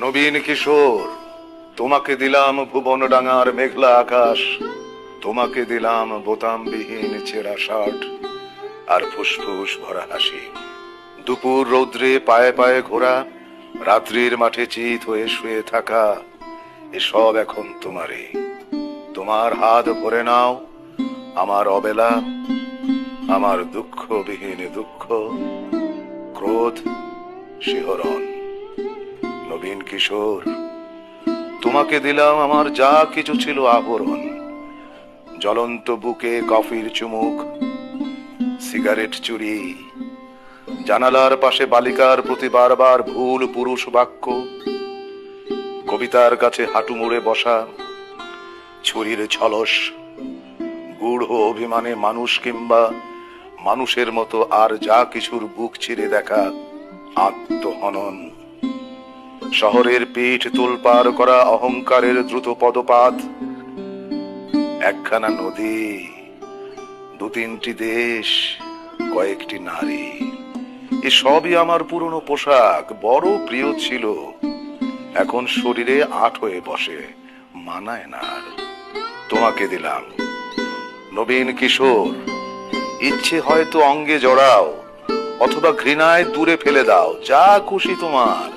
নবীন কিশোর, তোমাকে দিলাম ভুবন ডাঙার মেঘলা আকাশ, তোমাকে দিলাম বোতামবিহীন ছেঁড়া শার্ট আর ফুসফুস ভরা হাসি। দুপুর রৌদ্রে পায়ে পায়ে ঘোরা, রাত্রির মাঠে চিত হয়ে শুয়ে থাকা, এসব এখন তোমারই। তোমার হাত ভরে নাও আমার অবেলা, আমার দুঃখবিহীন দুঃখ, ক্রোধ, শিহরণ। নবীন কিশোর, তোমাকে দিলাম আমার যা কিছু ছিল আবরণ। জ্বলন্ত বুকে কফির চুমুক, সিগারেট চুরি, জানালার পাশে বালিকার প্রতি বারবার ভুল পুরুষ বাক্য, কবিতার কাছে হাঁটু মুড়ে বসা, ছুরির ঝলস, গূঢ় অভিমানে মানুষ কিংবা মানুষের মতো আর যা কিছুর বুক চিরে দেখা আত্মহনন। শহরের পিঠ তোলপার করা অহংকারের দ্রুত পদপাত, একখানা নদী, দু তিনটি দেশ, কয়েকটি নারী, এসবই আমার পুরনো পোশাক, বড় প্রিয় ছিল। এখন শরীরে আট হয়ে বসে, মানায় না আর। তোমাকে দিলাম নবীন কিশোর, ইচ্ছে হয়তো অঙ্গে জড়াও, অথবা ঘৃণায় দূরে ফেলে দাও, যা খুশি তোমার।